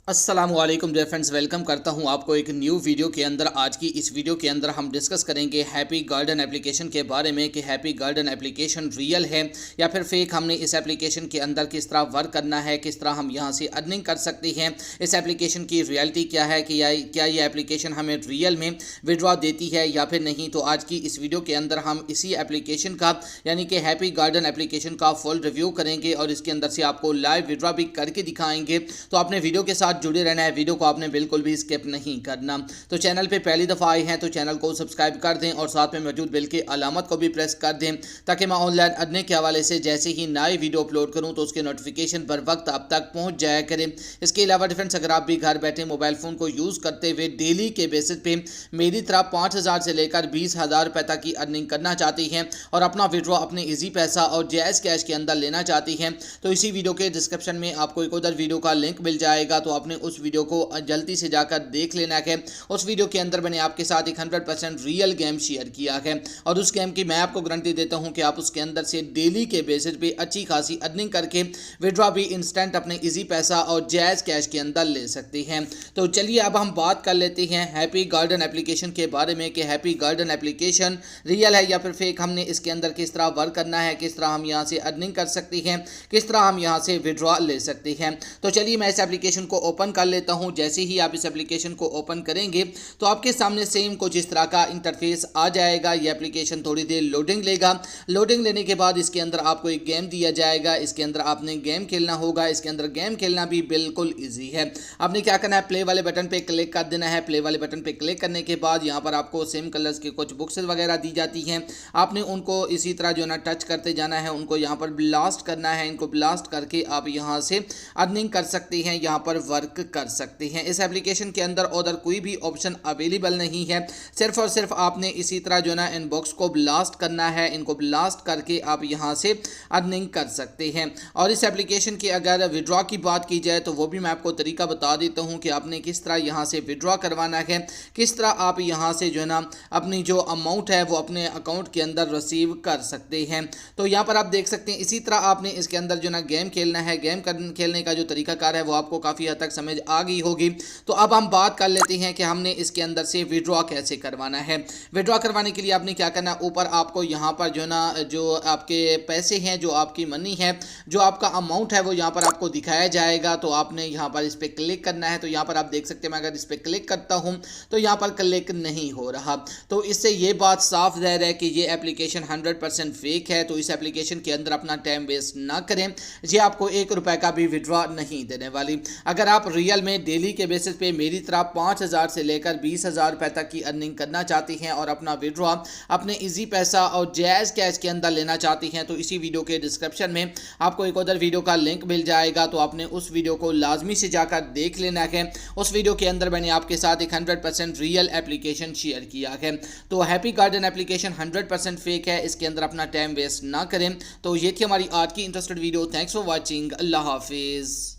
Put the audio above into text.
अस्सलामुअलैकुम dear friends, welcome करता हूं आपको एक न्यू वीडियो के अंदर। आज की इस वीडियो के अंदर हम डिस्कस करेंगे हैप्पी गार्डन एप्लीकेशन के बारे में कि हैप्पी गार्डन एप्लीकेशन रियल है या फिर फेक। हमने इस एप्लीकेशन के अंदर किस तरह वर्क करना है, किस तरह हम यहां से अर्निंग कर सकते हैं, इस एप्लीकेशन की रियलिटी क्या है कि क्या ये एप्लीकेशन हमें रियल में विड्रॉ देती है या फिर नहीं। तो आज की इस वीडियो के अंदर हम इसी एप्लीकेशन का यानी कि हैप्पी गार्डन एप्लीकेशन का फुल रिव्यू करेंगे और इसके अंदर से आपको लाइव विड्रॉ भी करके दिखाएंगे। तो आपने वीडियो के साथ जुड़े रहना है, वीडियो को आपने बिल्कुल भी स्किप नहीं करना। तो चैनल पे पहली दफ़ा आए हैं तो चैनल को सब्सक्राइब कर दें और साथ में मौजूद बेल की अलामत को भी प्रेस कर दें ताकि मैं ऑनलाइन अर्निंग के हवाले से जैसे ही नई वीडियो अपलोड करूं तो उसके नोटिफिकेशन बर वक्त आप तक पहुंच जाया करें। इसके अलावा फ्रेंड्स, अगर आप भी घर बैठे मोबाइल फ़ोन को यूज़ करते हुए डेली के बेसिस पे मेरी तरह 5,000 से लेकर 20,000 रुपये तक की अर्निंग करना चाहती हैं और अपना विड्रॉ अपने ईजी पैसा और जायज़ कैश के अंदर लेना चाहती हैं तो इसी वीडियो के डिस्क्रिप्शन में आपको एक उधर वीडियो का लिंक मिल जाएगा। तो आपने उस वीडियो को जल्दी से जाकर देख लेना है। उस वीडियो के अंदर मैंने आपके साथ एक 100% रियल गेम शेयर किया है और उस गेम की मैं आपको गारंटी देता हूं कि आप उसके अंदर से डेली के बेसिस पे अच्छी खासी अर्निंग करके विड्रॉ भी इंस्टेंट अपने इजी पैसा और जायज़ कैश के अंदर ले सकते हैं। तो चलिए अब हम बात कर लेते हैं हैप्पी गार्डन एप्लीकेशन के बारे में कि हैप्पी गार्डन एप्लीकेशन रियल है या फिर फेक। हमने इसके अंदर किस तरह वर्क करना है, किस तरह हम यहाँ से अर्निंग कर सकते हैं, किस तरह हम यहाँ से विड्रॉ ले सकते हैं। तो चलिए मैं इस एप्लीकेशन को ओपन कर लेता हूँ। जैसे ही आप इस एप्लीकेशन को ओपन करेंगे तो आपके सामने सेम कुछ इस तरह का इंटरफेस आ जाएगा। ये एप्लीकेशन थोड़ी देर लोडिंग लेगा। लोडिंग लेने के बाद इसके अंदर आपको एक गेम दिया जाएगा। इसके अंदर आपने गेम खेलना होगा। इसके अंदर गेम खेलना भी बिल्कुल ईजी है। आपने क्या करना है, प्ले वाले बटन पे क्लिक कर देना है। प्ले वाले बटन पे क्लिक करने के बाद यहाँ पर आपको सेम कलर्स के कुछ बुक्स वगैरह दी जाती हैं। आपने उनको इसी तरह जो ना टच करते जाना है, उनको यहाँ पर ब्लास्ट करना है। इनको ब्लास्ट करके आप यहाँ से अर्निंग कर सकते हैं, यहाँ पर वर्क कर सकते हैं। इस एप्लीकेशन के अंदर उधर कोई भी ऑप्शन अवेलेबल नहीं है। सिर्फ और सिर्फ आपने इसी तरह जो ना इन बॉक्स को ब्लास्ट करना है। इनको ब्लास्ट करके आप यहाँ से अर्निंग कर सकते हैं। और इस एप्लीकेशन की अगर विड्रॉ की बात की जाए तो वो भी मैं आपको तरीका बता देता हूँ कि आपने किस तरह यहाँ से विड्रॉ करवाना है, किस तरह आप यहाँ से जो है ना अपनी जो अमाउंट है वो अपने अकाउंट के अंदर रिसीव कर सकते हैं। तो यहाँ पर आप देख सकते हैं इसी तरह आपने इसके अंदर जो ना गेम खेलना है। गेम खेलने का जो तरीकाकार है वो आपको काफ़ी हद तक समझ आ गई होगी। तो अब हम बात कर लेते हैं कि हमने इसके अंदर से विड्रॉ कैसे करवाना है। विड्रॉ करवाने के लिए आपने क्या करना है, ऊपर आपको यहाँ पर जो ना जो आपके पैसे हैं, जो आपकी मनी है, जो आपका अमाउंट है वो यहाँ पर आपको दिखाया जाएगा। तो आपने यहाँ पर इस पर क्लिक करना है। तो यहाँ पर आप देख सकते हैं मैं अगर इस पर क्लिक करता हूँ तो यहाँ पर क्लिक नहीं हो रहा। तो इससे ये बात साफ ज़ाहिर है कि ये एप्लीकेशन 100% फेक है। तो इस एप्लीकेशन के अंदर अपना टाइम वेस्ट ना करें। ये आपको 1 रुपये का भी विड्रॉ नहीं देने वाली। अगर आप रियल में डेली के बेसिस पे मेरी तरह 5,000 से लेकर 20,000 रुपये तक की अर्निंग करना चाहती हैं और अपना विड्रॉ अपने इजी पैसा और जायज़ कैश के अंदर लेना चाहती हैं तो इसी वीडियो के डिस्क्रिप्शन में आपको एक उधर वीडियो का लिंक मिल जाएगा। तो आपने उस वीडियो को लाजमी से जाकर देख लेना है। उस वीडियो के अंदर मैंने आपके साथ एक 100% रियल एप्लीकेशन शेयर किया है। तो हैप्पी गार्डन एप्लीकेशन 100% फेक है। इसके अंदर अपना टाइम वेस्ट ना करें। तो ये थी हमारी आज की interested video. Thanks for watching. अल्लाह हाफिज़।